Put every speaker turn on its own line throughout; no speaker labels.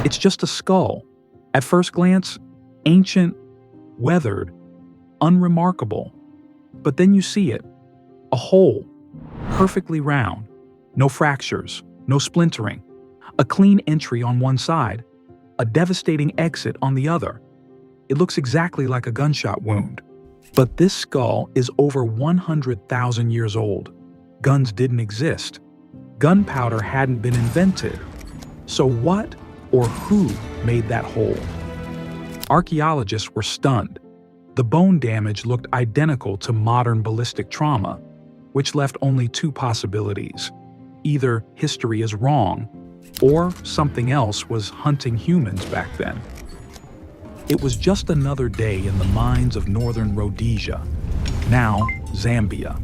It's just a skull. At first glance, ancient, weathered, unremarkable. But then you see it, a hole, perfectly round, no fractures, no splintering, a clean entry on one side, a devastating exit on the other. It looks exactly like a gunshot wound. But this skull is over 100,000 years old. Guns didn't exist. Gunpowder hadn't been invented. So what or who made that hole? Archaeologists were stunned. The bone damage looked identical to modern ballistic trauma, which left only two possibilities. Either history is wrong, or something else was hunting humans back then. It was just another day in the mines of northern Rhodesia, now Zambia.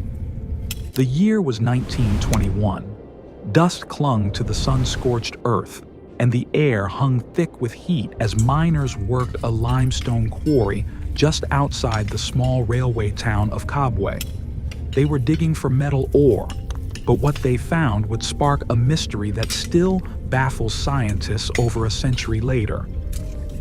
The year was 1921. Dust clung to the sun-scorched earth, and the air hung thick with heat as miners worked a limestone quarry just outside the small railway town of Kabwe. They were digging for metal ore, but what they found would spark a mystery that still baffles scientists over a century later.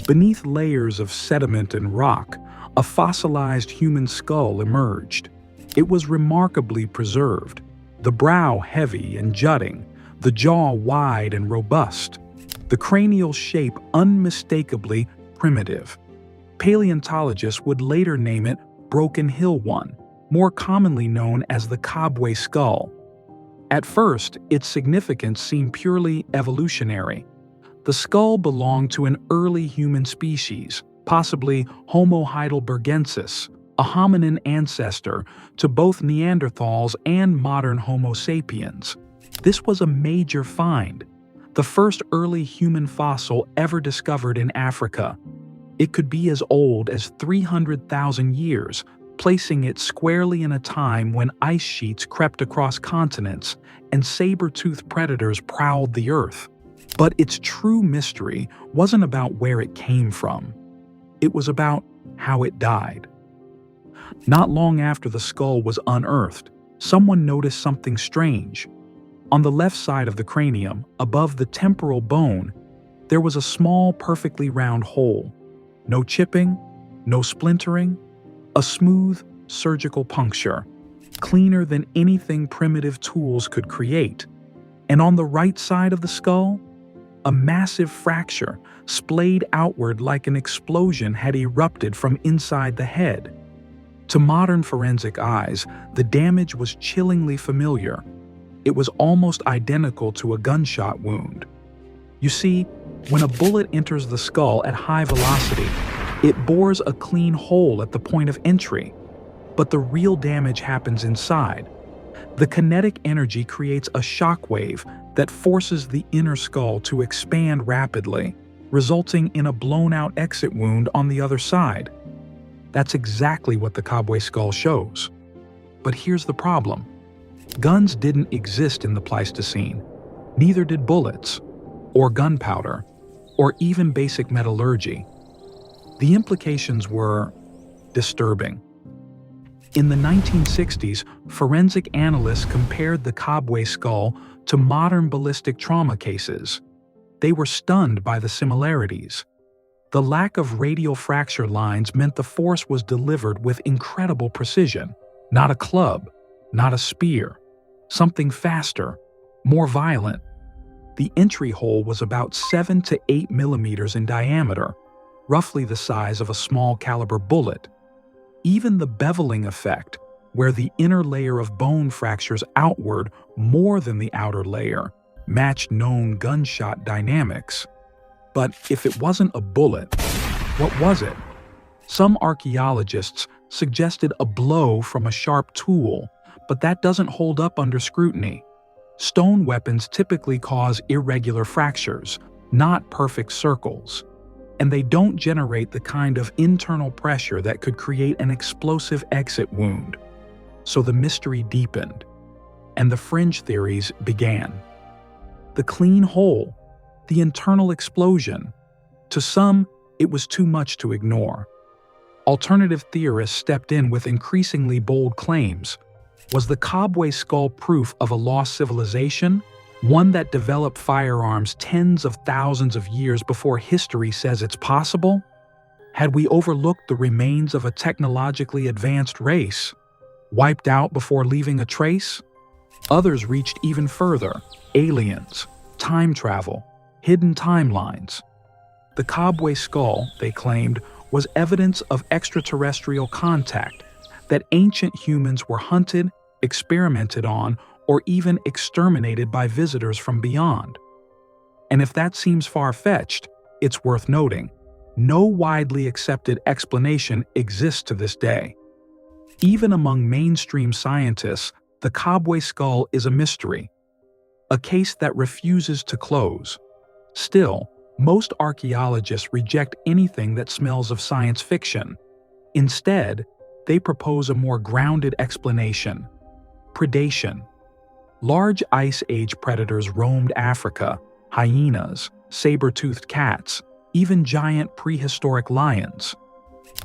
Beneath layers of sediment and rock, a fossilized human skull emerged. It was remarkably preserved, the brow heavy and jutting, the jaw wide and robust, the cranial shape unmistakably primitive. Paleontologists would later name it Broken Hill One, more commonly known as the Kabwe Skull. At first, its significance seemed purely evolutionary. The skull belonged to an early human species, possibly Homo heidelbergensis, a hominin ancestor to both Neanderthals and modern Homo sapiens. This was a major find, the first early human fossil ever discovered in Africa. It could be as old as 300,000 years, placing it squarely in a time when ice sheets crept across continents and saber-toothed predators prowled the earth. But its true mystery wasn't about where it came from. It was about how it died. Not long after the skull was unearthed, someone noticed something strange. On the left side of the cranium, above the temporal bone, there was a small, perfectly round hole. No chipping, no splintering, a smooth, surgical puncture, cleaner than anything primitive tools could create. And on the right side of the skull, a massive fracture, splayed outward like an explosion had erupted from inside the head. To modern forensic eyes, the damage was chillingly familiar. It was almost identical to a gunshot wound. You see, when a bullet enters the skull at high velocity, it bores a clean hole at the point of entry. But the real damage happens inside. The kinetic energy creates a shock wave that forces the inner skull to expand rapidly, resulting in a blown-out exit wound on the other side. That's exactly what the Kabwe skull shows. But here's the problem. Guns didn't exist in the Pleistocene. Neither did bullets, or gunpowder, or even basic metallurgy. The implications were disturbing. In the 1960s, forensic analysts compared the Kabwe skull to modern ballistic trauma cases. They were stunned by the similarities. The lack of radial fracture lines meant the force was delivered with incredible precision. Not a club, not a spear. Something faster, more violent. The entry hole was about 7 to 8 millimeters in diameter, roughly the size of a small caliber bullet. Even the beveling effect, where the inner layer of bone fractures outward more than the outer layer, matched known gunshot dynamics. But if it wasn't a bullet, what was it? Some archaeologists suggested a blow from a sharp tool, but that doesn't hold up under scrutiny. Stone weapons typically cause irregular fractures, not perfect circles, and they don't generate the kind of internal pressure that could create an explosive exit wound. So the mystery deepened, and the fringe theories began. The clean hole, the internal explosion. To some, it was too much to ignore. Alternative theorists stepped in with increasingly bold claims. Was the Kabwe skull proof of a lost civilization? One that developed firearms tens of thousands of years before history says it's possible? Had we overlooked the remains of a technologically advanced race, wiped out before leaving a trace? Others reached even further: aliens, time travel, hidden timelines. The Kabwe Skull, they claimed, was evidence of extraterrestrial contact, that ancient humans were hunted, experimented on, or even exterminated by visitors from beyond. And if that seems far-fetched, it's worth noting, no widely accepted explanation exists to this day. Even among mainstream scientists, the Kabwe Skull is a mystery, a case that refuses to close. Still, most archaeologists reject anything that smells of science fiction. Instead, they propose a more grounded explanation: predation. Large Ice Age predators roamed Africa: hyenas, saber-toothed cats, even giant prehistoric lions.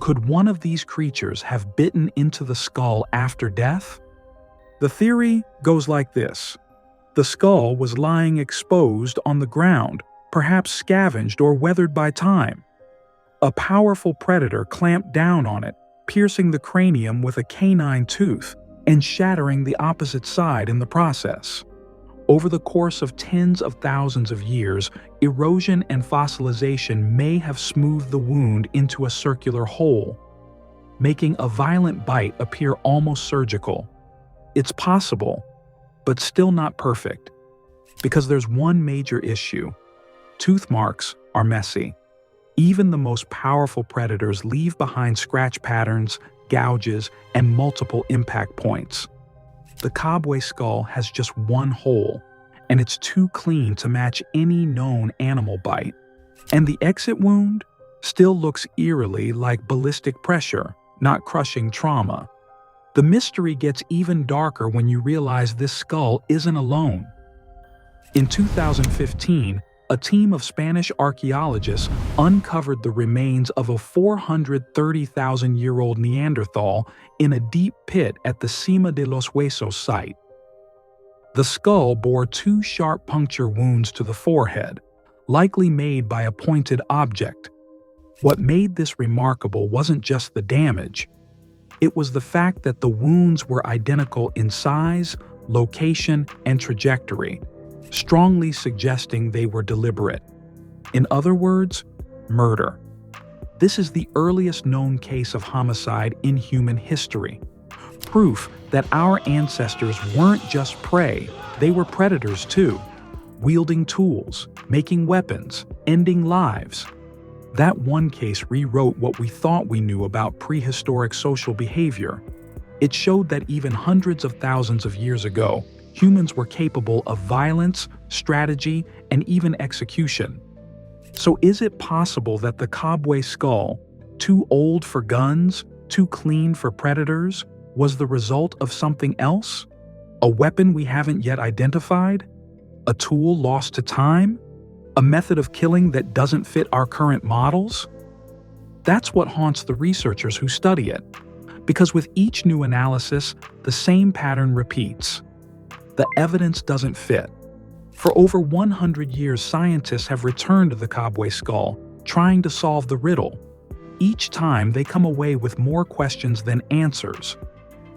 Could one of these creatures have bitten into the skull after death? The theory goes like this: the skull was lying exposed on the ground, perhaps scavenged or weathered by time. A powerful predator clamped down on it, piercing the cranium with a canine tooth and shattering the opposite side in the process. Over the course of tens of thousands of years, erosion and fossilization may have smoothed the wound into a circular hole, making a violent bite appear almost surgical. It's possible, but still not perfect, because there's one major issue. Tooth marks are messy. Even the most powerful predators leave behind scratch patterns, gouges, and multiple impact points. The Kabwe Skull has just one hole, and it's too clean to match any known animal bite. And the exit wound still looks eerily like ballistic pressure, not crushing trauma. The mystery gets even darker when you realize this skull isn't alone. In 2015, a team of Spanish archaeologists uncovered the remains of a 430,000-year-old Neanderthal in a deep pit at the Cima de los Huesos site. The skull bore 2 sharp puncture wounds to the forehead, likely made by a pointed object. What made this remarkable wasn't just the damage. It was the fact that the wounds were identical in size, location, and trajectory, strongly suggesting they were deliberate. In other words, murder. This is the earliest known case of homicide in human history. Proof that our ancestors weren't just prey, they were predators too, wielding tools, making weapons, ending lives. That one case rewrote what we thought we knew about prehistoric social behavior. It showed that even hundreds of thousands of years ago, humans were capable of violence, strategy, and even execution. So is it possible that the Kabwe Skull, too old for guns, too clean for predators, was the result of something else? A weapon we haven't yet identified? A tool lost to time? A method of killing that doesn't fit our current models? That's what haunts the researchers who study it, because with each new analysis, the same pattern repeats. The evidence doesn't fit. For over 100 years, scientists have returned to the Kabwe Skull, trying to solve the riddle. Each time, they come away with more questions than answers.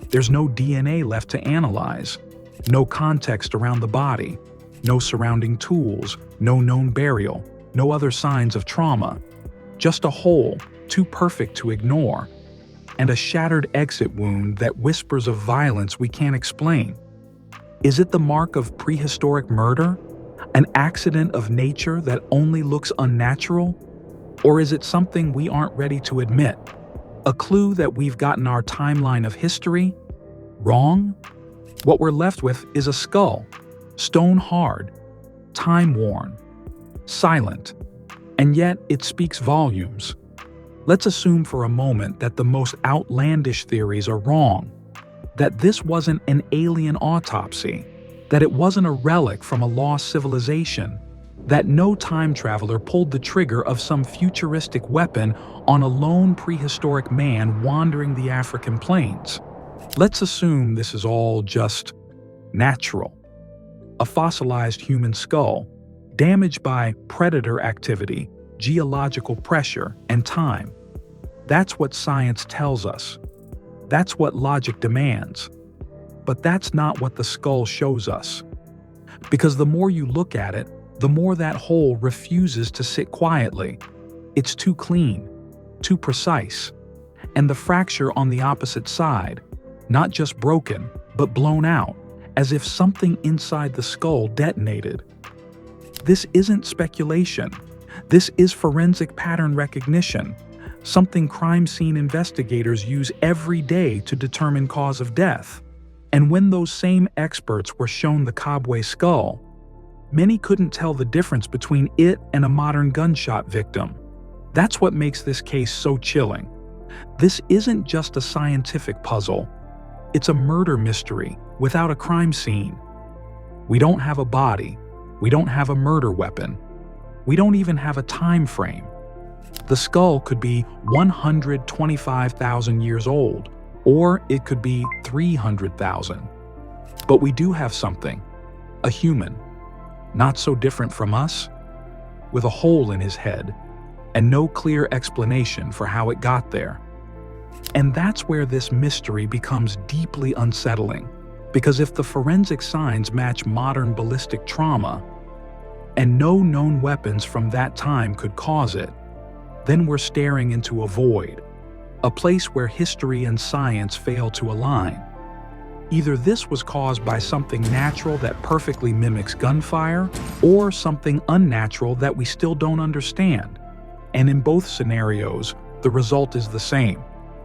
There's no DNA left to analyze, no context around the body, no surrounding tools, no known burial, no other signs of trauma. Just a hole, too perfect to ignore, and a shattered exit wound that whispers of violence we can't explain. Is it the mark of prehistoric murder? An accident of nature that only looks unnatural? Or is it something we aren't ready to admit? A clue that we've gotten our timeline of history wrong? What we're left with is a skull, stone hard, time worn, silent, and yet it speaks volumes. Let's assume for a moment that the most outlandish theories are wrong, that this wasn't an alien autopsy, that it wasn't a relic from a lost civilization, that no time traveler pulled the trigger of some futuristic weapon on a lone prehistoric man wandering the African plains. Let's assume this is all just natural. a fossilized human skull, damaged by predator activity, geological pressure, and time. That's what science tells us. That's what logic demands. But that's not what the skull shows us. Because the more you look at it, the more that hole refuses to sit quietly. It's too clean, too precise. And the fracture on the opposite side, not just broken, but blown out, as if something inside the skull detonated. This isn't speculation. This is forensic pattern recognition, something crime scene investigators use every day to determine cause of death. And when those same experts were shown the Kabwe skull, many couldn't tell the difference between it and a modern gunshot victim. That's what makes this case so chilling. This isn't just a scientific puzzle. It's a murder mystery without a crime scene. We don't have a body. We don't have a murder weapon. We don't even have a time frame. The skull could be 125,000 years old, or it could be 300,000. But we do have something, a human, not so different from us, with a hole in his head, and no clear explanation for how it got there. And that's where this mystery becomes deeply unsettling, because if the forensic signs match modern ballistic trauma, and no known weapons from that time could cause it, then we're staring into a void, a place where history and science fail to align. Either this was caused by something natural that perfectly mimics gunfire, or something unnatural that we still don't understand. And in both scenarios, the result is the same.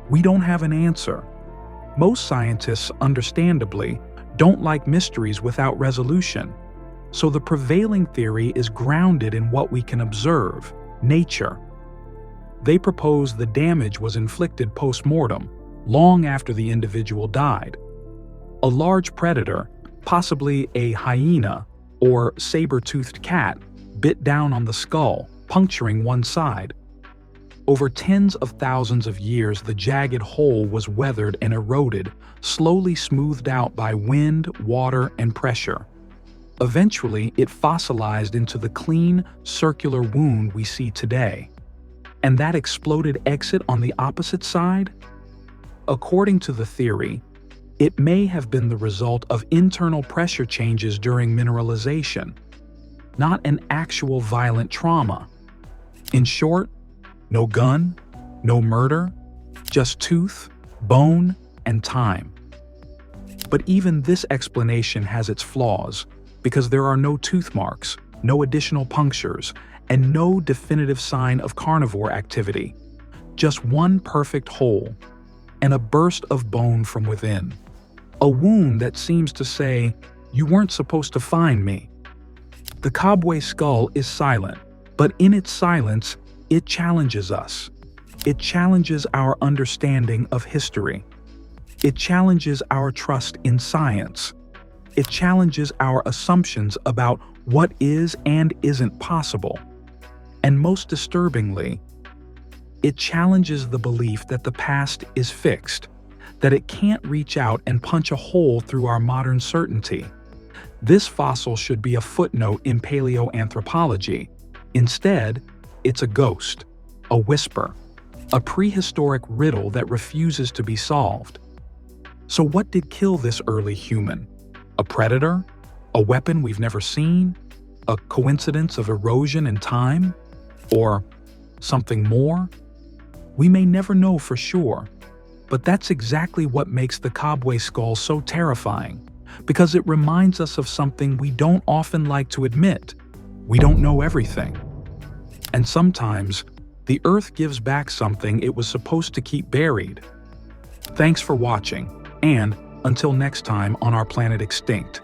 We don't have an answer. Most scientists, understandably, don't like mysteries without resolution. So the prevailing theory is grounded in what we can observe, nature. They propose the damage was inflicted post-mortem, long after the individual died. A large predator, possibly a hyena or saber-toothed cat, bit down on the skull, puncturing one side. Over tens of thousands of years, the jagged hole was weathered and eroded, slowly smoothed out by wind, water, and pressure. Eventually, it fossilized into the clean, circular wound we see today. And that exploded exit on the opposite side? According to the theory, it may have been the result of internal pressure changes during mineralization, not an actual violent trauma. In short, no gun, no murder, just tooth, bone, and time. But even this explanation has its flaws, because there are no tooth marks, no additional punctures, and no definitive sign of carnivore activity. Just one perfect hole, and a burst of bone from within. A wound that seems to say, "You weren't supposed to find me." The Kabwe skull is silent, but in its silence, it challenges us. It challenges our understanding of history. It challenges our trust in science. It challenges our assumptions about what is and isn't possible. And most disturbingly, it challenges the belief that the past is fixed, that it can't reach out and punch a hole through our modern certainty. This fossil should be a footnote in paleoanthropology. Instead, it's a ghost, a whisper, a prehistoric riddle that refuses to be solved. So what did kill this early human? A predator? A weapon we've never seen? A coincidence of erosion and time? Or something more? We may never know for sure, but that's exactly what makes the Kabwe skull so terrifying, because it reminds us of something we don't often like to admit. We don't know everything. And sometimes, the Earth gives back something it was supposed to keep buried. Thanks for watching, and until next time on Our Planet Extinct.